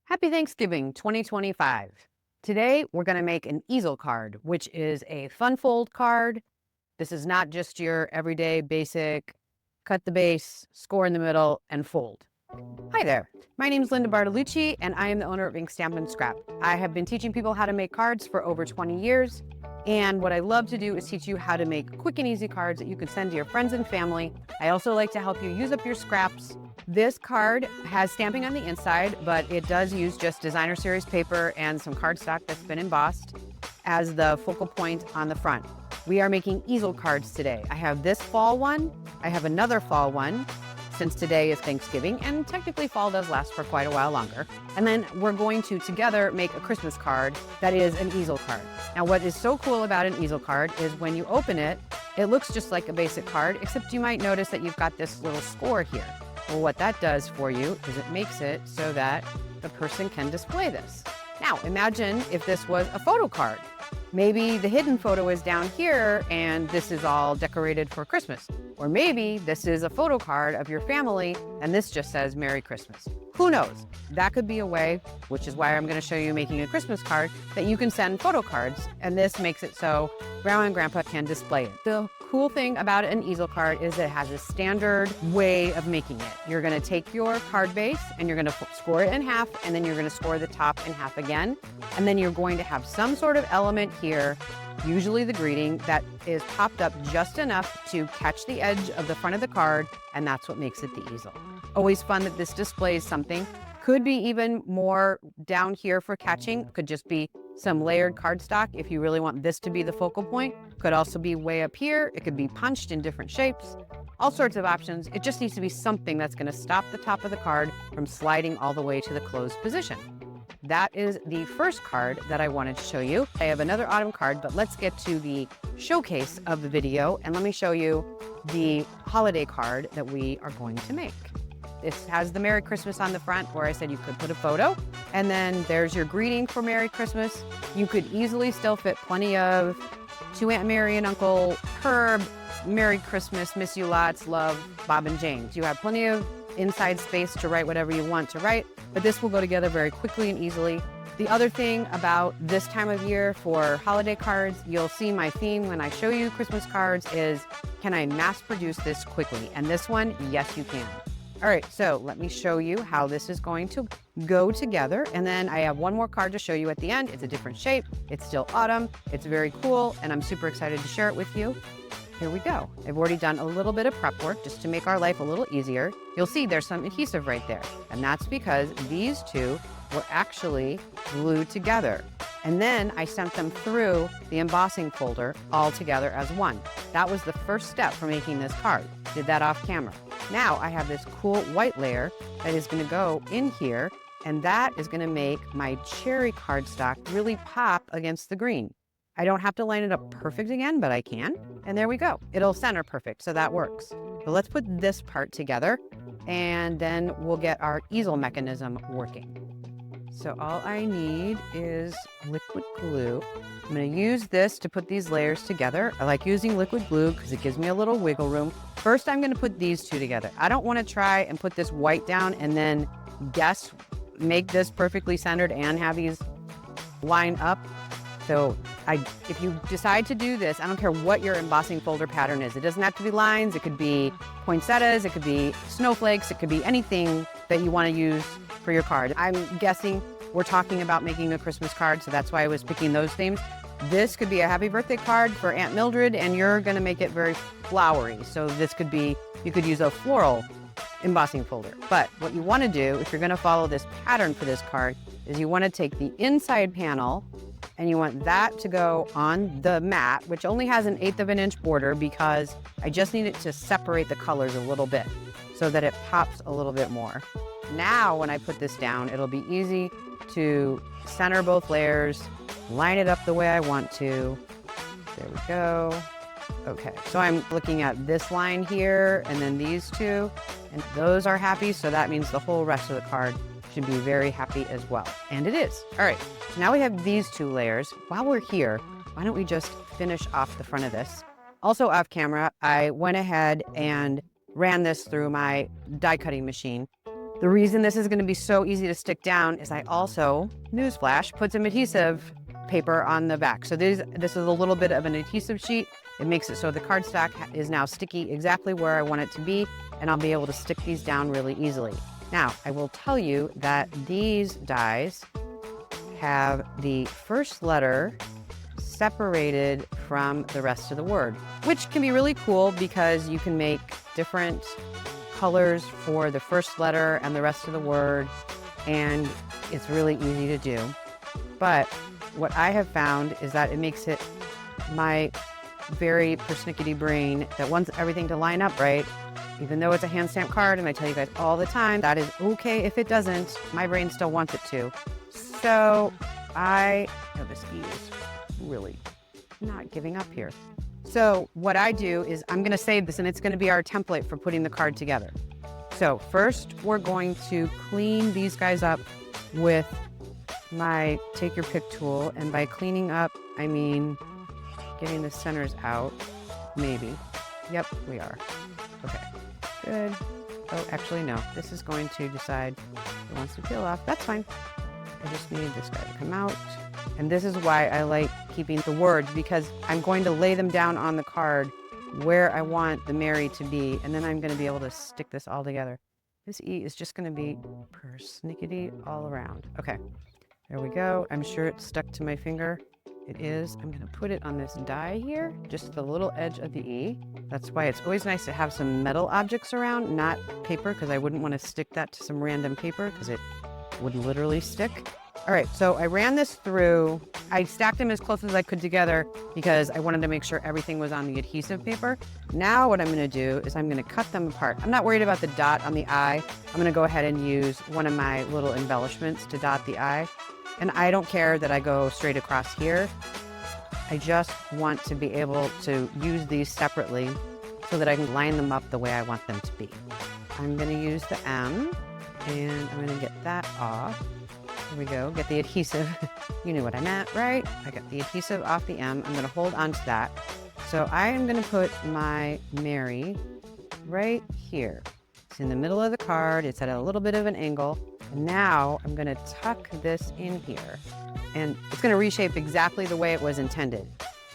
Happy Thanksgiving 2025. Today, we're going to make an easel card, which is a fun fold card. This is not just your everyday basic cut the base, score in the middle, and fold. Hi there. My name is Linda Bartolucci, and I am the owner of Ink Stamp and Scrap. I have been teaching people how to make cards for over 20 years. And what I love to do is teach you how to make quick and easy cards that you can send to your friends and family. I also like to help you use up your scraps. This card has stamping on the inside, but it does use just designer series paper and some cardstock that's been embossed as the focal point on the front. We are making easel cards today. I have this fall one. I have another fall one, since today is Thanksgiving, and technically fall does last for quite a while longer. And then we're going to together make a Christmas card that is an easel card. Now, what is so cool about an easel card is when you open it, it looks just like a basic card, except you might notice that you've got this little score here. Well, what that does for you is it makes it so that the person can display this. Now, imagine if this was a photo card. Maybe the hidden photo is down here and this is all decorated for Christmas. Or maybe this is a photo card of your family and this just says Merry Christmas. Who knows? That could be a way, which is why I'm going to show you making a Christmas card, that you can send photo cards, and this makes it so Grandma and Grandpa can display it. The cool thing about an easel card is it has a standard way of making it. You're going to take your card base and you're going to score it in half, and then you're going to score the top in half again. And then you're going to have some sort of element here, usually the greeting, that is popped up just enough to catch the edge of the front of the card, and that's what makes it the easel. Always fun that this displays something. Could be even more down here for catching. Could just be some layered cardstock if you really want this to be the focal point. Could also be way up here. It could be punched in different shapes. All sorts of options. It just needs to be something that's going to stop the top of the card from sliding all the way to the closed position. That is the first card that I wanted to show you. I have another autumn card, but let's get to the showcase of the video, and let me show you the holiday card that we are going to make. This has the Merry Christmas on the front, where I said you could put a photo, and then there's your greeting for Merry Christmas. You could easily still fit plenty of to Aunt Mary and Uncle Herb, Merry Christmas, miss you lots, love, Bob and James. You have plenty of inside space to write whatever you want to write, but this will go together very quickly and easily. The other thing about this time of year for holiday cards, you'll see my theme when I show you Christmas cards is, can I mass produce this quickly? And this one, yes, you can. All right, so let me show you how this is going to go together. And then I have one more card to show you at the end. It's a different shape. It's still autumn. It's very cool, and I'm super excited to share it with you. Here we go. I've already done a little bit of prep work just to make our life a little easier. You'll see there's some adhesive right there, and that's because these two were actually glued together. And then I sent them through the embossing folder all together as one. That was the first step for making this card. Did that off camera. Now I have this cool white layer that is going to go in here, and that is going to make my cherry cardstock really pop against the green. I don't have to line it up perfect again, but I can. And there we go. It'll center perfect, so that works. So let's put this part together, and then we'll get our easel mechanism working. So all I need is liquid glue. I'm going to use this to put these layers together. I like using liquid glue because it gives me a little wiggle room. First, I'm going to put these two together. I don't want to try and put this white down and then make this perfectly centered and have these line up. So if you decide to do this, I don't care what your embossing folder pattern is. It doesn't have to be lines. It could be poinsettias. It could be snowflakes. It could be anything that you want to use for your card. I'm guessing we're talking about making a Christmas card, so that's why I was picking those themes. This could be a happy birthday card for Aunt Mildred, and you're going to make it very flowery. So this could be, you could use a floral embossing folder. But what you want to do, if you're going to follow this pattern for this card, is you want to take the inside panel and you want that to go on the mat, which only has an 1/8 of an inch border because I just need it to separate the colors a little bit so that it pops a little bit more. Now, when I put this down, it'll be easy to center both layers, line it up the way I want to. There we go. Okay, so I'm looking at this line here and then these two, and those are happy, so that means the whole rest of the card should be very happy as well. And it is. All right, so now we have these two layers. While we're here, why don't we just finish off the front of this? Also off camera, I went ahead and ran this through my die cutting machine. The reason this is going to be so easy to stick down is I also, newsflash, put some adhesive paper on the back. So this is a little bit of an adhesive sheet. It makes it so the cardstock is now sticky exactly where I want it to be, and I'll be able to stick these down really easily. Now, I will tell you that these dies have the first letter separated from the rest of the word, which can be really cool because you can make different colors for the first letter and the rest of the word, and it's really easy to do. But what I have found is that it makes it my very persnickety brain that wants everything to line up right, even though it's a hand stamped card, and I tell you guys all the time, that is okay if it doesn't, my brain still wants it to. So this E is really not giving up here. So what I do is I'm gonna save this, and it's gonna be our template for putting the card together. So first we're going to clean these guys up with my take your pick tool. And by cleaning up, I mean getting the centers out, maybe. Yep, we are. Okay, good. Oh, actually, no. This is going to decide it wants to peel off. That's fine. I just need this guy to come out. And this is why I like keeping the words, because I'm going to lay them down on the card where I want the Mary to be, and then I'm going to be able to stick this all together. This E is just going to be persnickety all around. Okay, there we go. I'm sure it's stuck to my finger. It is. I'm going to put it on this die here, just the little edge of the E. That's why it's always nice to have some metal objects around, not paper, because I wouldn't want to stick that to some random paper because it would literally stick. All right, so I ran this through. I stacked them as close as I could together because I wanted to make sure everything was on the adhesive paper. Now what I'm going to do is I'm going to cut them apart. I'm not worried about the dot on the eye. I'm going to go ahead and use one of my little embellishments to dot the eye. And I don't care that I go straight across here. I just want to be able to use these separately so that I can line them up the way I want them to be. I'm going to use the M, and I'm going to get that off. Here we go, get the adhesive. You knew what I meant, right? I got the adhesive off the M. I'm going to hold on to that. So I am going to put my Mary right here. It's in the middle of the card. It's at a little bit of an angle. And now I'm going to tuck this in here, and it's going to reshape exactly the way it was intended.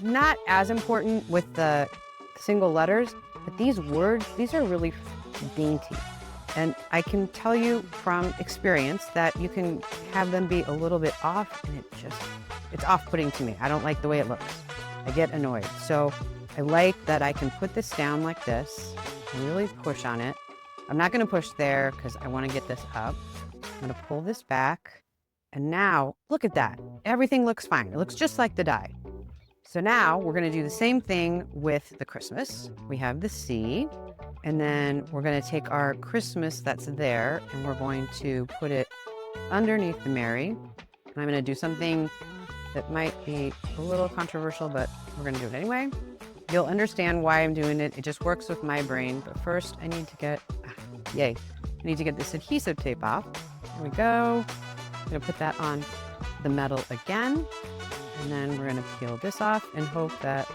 Not as important with the single letters, but these words, these are really dainty. And I can tell you from experience that you can have them be a little bit off, and it's off-putting to me. I don't like the way it looks. I get annoyed. So I like that I can put this down like this and really push on it. I'm not going to push there because I want to get this up. I'm going to pull this back, and now look at that. Everything looks fine. It looks just like the die. So now we're going to do the same thing with the Christmas. We have the C, and then we're going to take our Christmas that's there, and we're going to put it underneath the Mary. And I'm going to do something that might be a little controversial, but we're going to do it anyway. You'll understand why I'm doing it. It just works with my brain. But first I need to get, I need to get this adhesive tape off. Here we go. I'm going to put that on the metal again. And then we're going to peel this off and hope that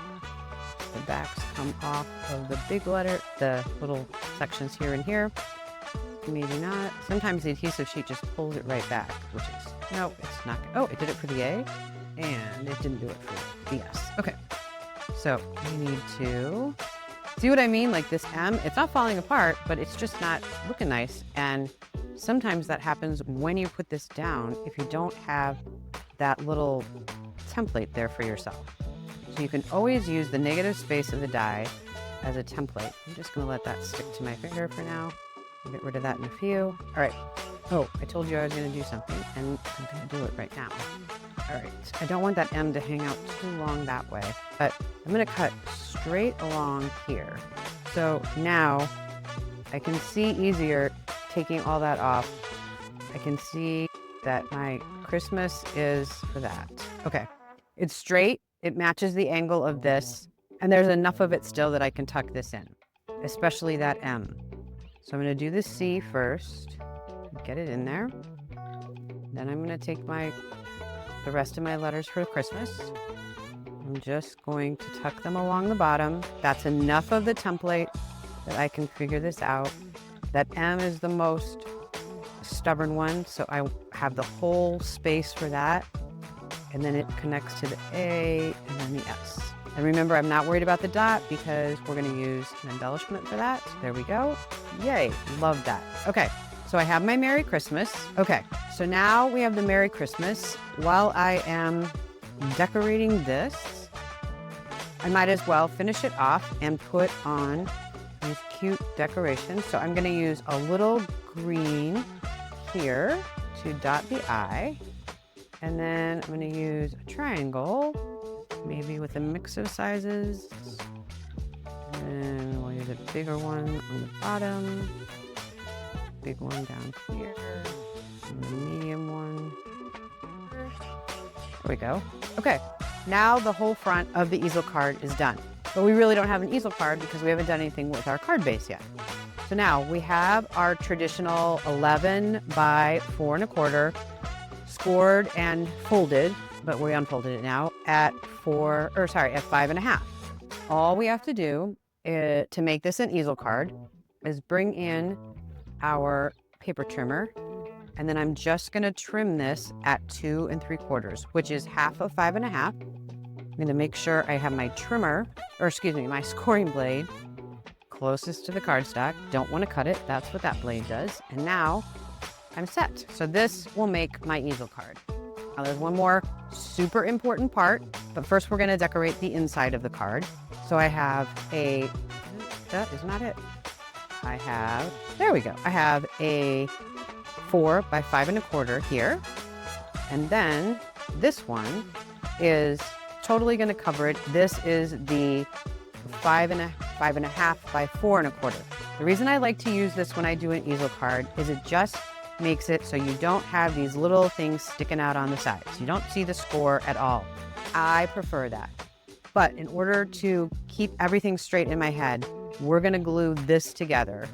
the backs come off of the big letter, the little sections here and here. Maybe not. Sometimes the adhesive sheet just pulls it right back, which is, no, it's not. Oh, it did it for the A, and it didn't do it for the S. Okay. So we need to see what I mean? Like this M, it's not falling apart, but it's just not looking nice. And sometimes that happens when you put this down if you don't have that little template there for yourself. So you can always use the negative space of the die as a template. I'm just going to let that stick to my finger for now. I'll get rid of that in a few. All right. Oh, I told you I was going to do something, and I'm going to do it right now. All right. I don't want that M to hang out too long that way, but I'm going to cut straight along here. So now I can see easier taking all that off. I can see that my Christmas is for that. Okay. It's straight. It matches the angle of this, and there's enough of it still that I can tuck this in, especially that M. So I'm going to do the C first, get it in there. Then I'm going to take the rest of my letters for Christmas. I'm just going to tuck them along the bottom. That's enough of the template that I can figure this out. That M is the most stubborn one, so I have the whole space for that. And then it connects to the A and then the S. And remember, I'm not worried about the dot because we're gonna use an embellishment for that. There we go. Yay, love that. Okay, so I have my Merry Christmas. Okay, so now we have the Merry Christmas. While I am decorating this, I might as well finish it off and put on these cute decorations. So I'm gonna use a little green here to dot the I. And then I'm gonna use a triangle, maybe with a mix of sizes. And we'll use a bigger one on the bottom, big one down here, and the medium one. There we go. Okay, now the whole front of the easel card is done. But we really don't have an easel card because we haven't done anything with our card base yet. So now we have our traditional 11 by 4 1/4 scored and folded, but we unfolded it now at 5 1/2. All we have to do to make this an easel card is bring in our paper trimmer, and then I'm just gonna trim this at 2 3/4, which is half of 5 1/2. I'm gonna make sure I have my my scoring blade closest to the cardstock. Don't wanna cut it, that's what that blade does. And now I'm set. So this will make my easel card. Now there's one more super important part, but first we're gonna decorate the inside of the card. So I have that is not it. There we go. I have a 4 by 5 1/4 here. And then this one is totally gonna cover it. This is the 5 1/2 by 4 1/4. The reason I like to use this when I do an easel card is it just makes it so you don't have these little things sticking out on the sides. You don't see the score at all. I prefer that. But in order to keep everything straight in my head, we're gonna glue this together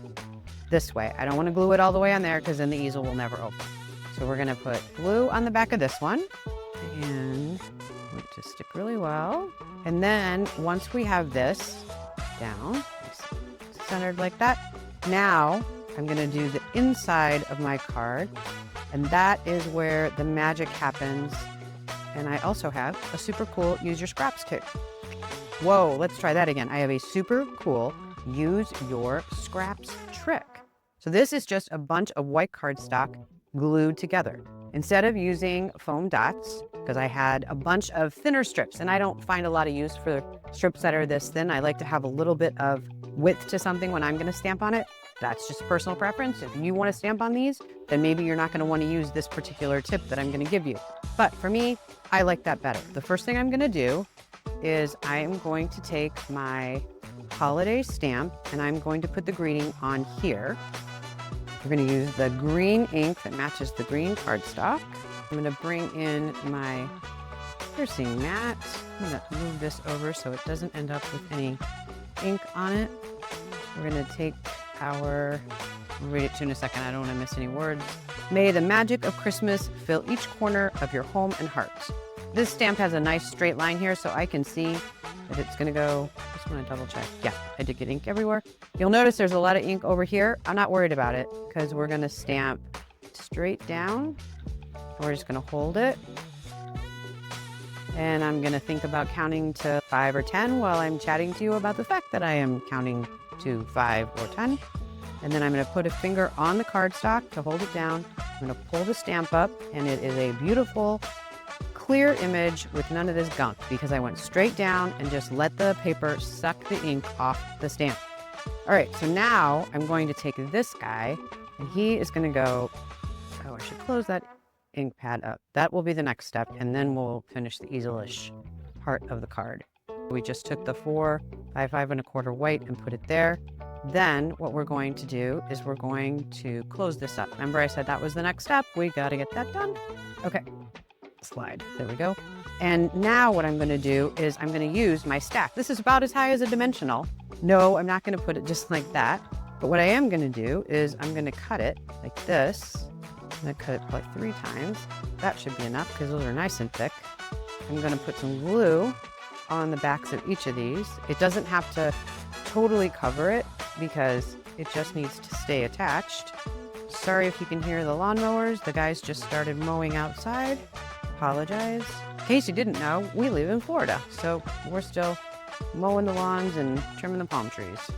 this way. I don't wanna glue it all the way on there because then the easel will never open. So we're gonna put glue on the back of this one and want it to stick really well. And then once we have this down, centered like that, now I'm gonna do the inside of my card, and that is where the magic happens. And I also have a super cool use your scraps kit. Whoa, let's try that again. I have a super cool use your scraps trick. So this is just a bunch of white cardstock glued together. Instead of using foam dots, because I had a bunch of thinner strips, and I don't find a lot of use for strips that are this thin. I like to have a little bit of width to something when I'm gonna stamp on it. That's just personal preference. If you want to stamp on these, then maybe you're not going to want to use this particular tip that I'm going to give you. But for me, I like that better. The first thing I'm going to do is I am going to take my holiday stamp and I'm going to put the greeting on here. We're going to use the green ink that matches the green cardstock. I'm going to bring in my piercing mat. I'm going to move this over so it doesn't end up with any ink on it. We're going to take I'll read it to you in a second. I don't want to miss any words. May the magic of Christmas fill each corner of your home and hearts. This stamp has a nice straight line here, so I can see that it's going to go. Just want to double check. Yeah, I did get ink everywhere. You'll notice there's a lot of ink over here. I'm not worried about it because we're going to stamp straight down. We're just going to hold it. And I'm going to think about counting to 5 or 10 while I'm chatting to you about the fact that I am counting to 5 or 10. And then I'm going to put a finger on the cardstock to hold it down. I'm going to pull the stamp up, and it is a beautiful, clear image with none of this gunk because I went straight down and just let the paper suck the ink off the stamp. All right, so now I'm going to take this guy, and he is going to go, I should close that ink pad up. That will be the next step, and then we'll finish the easel-ish part of the card. We just took the 4 by 5 1/4 white and put it there. Then what we're going to do is we're going to close this up. Remember I said that was the next step. We got to get that done. Okay, slide. There we go. And now what I'm going to do is I'm going to use my stack. This is about as high as a dimensional. No, I'm not going to put it just like that. But what I am going to do is I'm going to cut it like this. I'm going to cut it like 3 times. That should be enough because those are nice and thick. I'm going to put some glue on the backs of each of these. It doesn't have to totally cover it because it just needs to stay attached. sorry if you can hear the lawnmowers. The guys just started mowing outside. Apologize. In case you didn't know, we live in Florida, so we're still mowing the lawns and trimming the palm trees.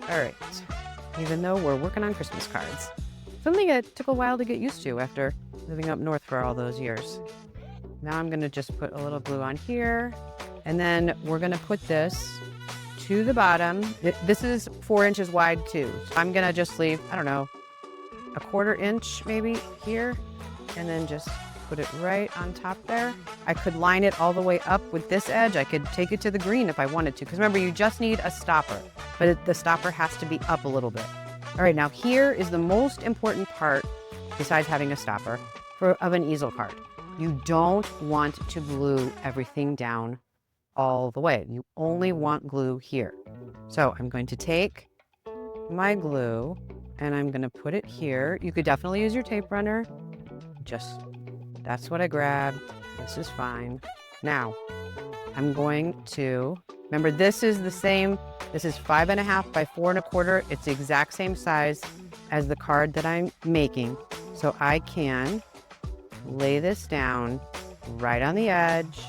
All right, even though we're working on Christmas cards. Something that took a while to get used to after living up north for all those years. Now I'm gonna just put a little glue on here, and then we're gonna put this to the bottom. This is 4 inches wide too. So I'm gonna just leave, I don't know, a 1/4 inch maybe here, and then just put it right on top there. I could line it all the way up with this edge. I could take it to the green if I wanted to, because remember, you just need a stopper, but the stopper has to be up a little bit. All right, now here is the most important part, besides having a stopper, of an easel card. You don't want to glue everything down all the way. You only want glue here. So I'm going to take my glue and I'm going to put it here. You could definitely use your tape runner. That's what I grabbed. This is fine. Now I'm going to, remember, this is the same. This is 5.5 by 4 1/4. It's the exact same size as the card that I'm making. So I can lay this down right on the edge.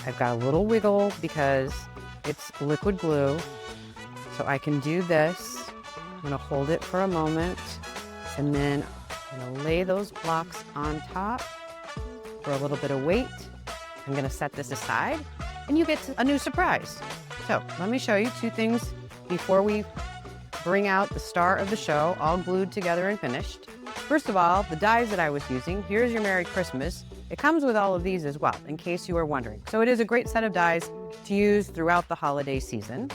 I've got a little wiggle because it's liquid glue. So I can do this. I'm gonna hold it for a moment, and then I'm gonna lay those blocks on top for a little bit of weight. I'm gonna set this aside, and you get a new surprise. So let me show you 2 things before we bring out the star of the show, all glued together and finished. First of all, the dies that I was using, here's your Merry Christmas. It comes with all of these as well, in case you were wondering. So it is a great set of dies to use throughout the holiday season.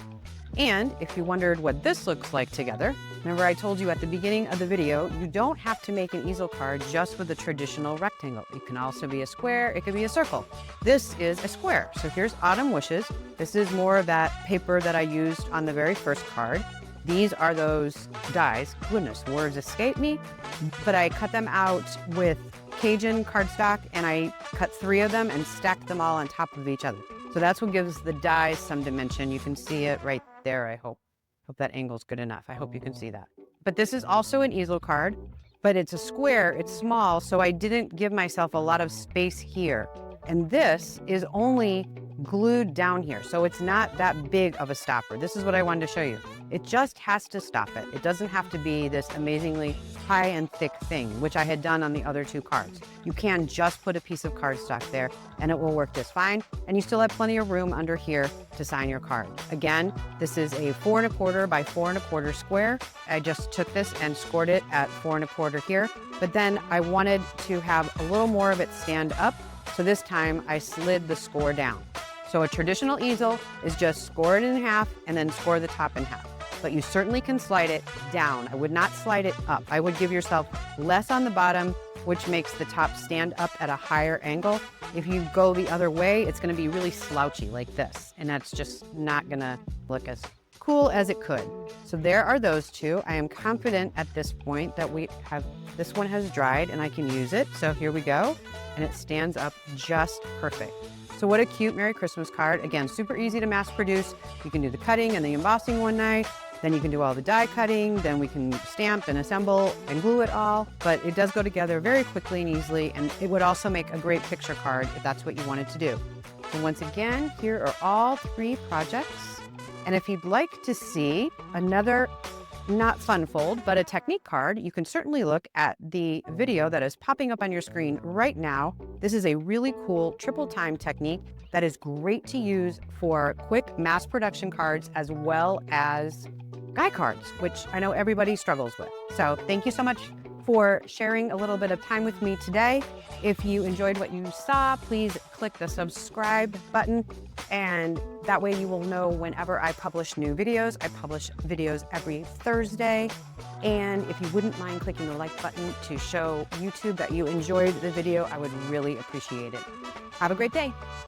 And if you wondered what this looks like together, remember I told you at the beginning of the video, you don't have to make an easel card just with a traditional rectangle. It can also be a square, it could be a circle. This is a square. So here's Autumn Wishes. This is more of that paper that I used on the very first card. These are those dies. Goodness, words escape me. But I cut them out with Cajun cardstock, and I cut 3 of them and stacked them all on top of each other. So that's what gives the dies some dimension. You can see it right there, I hope. Hope that angle's good enough. I hope you can see that. But this is also an easel card, but it's a square, it's small, so I didn't give myself a lot of space here. And this is only glued down here, so it's not that big of a stopper. This is what I wanted to show you. It just has to stop it. It doesn't have to be this amazingly high and thick thing, which I had done on the other 2 cards. You can just put a piece of cardstock there and it will work just fine. And you still have plenty of room under here to sign your card. Again, this is a 4 1/4 by 4 1/4 square. I just took this and scored it at 4 1/4 here, but then I wanted to have a little more of it stand up. So this time I slid the score down. So a traditional easel is just score it in half and then score the top in half. But you certainly can slide it down. I would not slide it up. I would give yourself less on the bottom, which makes the top stand up at a higher angle. If you go the other way, it's gonna be really slouchy like this, and that's just not gonna look as cool as it could. So there are those 2. I am confident at this point that this one has dried and I can use it. So here we go, and it stands up just perfect. So what a cute Merry Christmas card. Again, super easy to mass produce. You can do the cutting and the embossing one night, then you can do all the die cutting, then we can stamp and assemble and glue it all, but it does go together very quickly and easily, and it would also make a great picture card if that's what you wanted to do. So once again, here are all 3 projects. And if you'd like to see another, not fun fold, but a technique card, you can certainly look at the video that is popping up on your screen right now. This is a really cool triple time technique that is great to use for quick mass production cards as well as guy cards, which I know everybody struggles with. So thank you so much for sharing a little bit of time with me today. If you enjoyed what you saw, please click the subscribe button, and that way you will know whenever I publish new videos. I publish videos every Thursday. And if you wouldn't mind clicking the like button to show YouTube that you enjoyed the video, I would really appreciate it. Have a great day.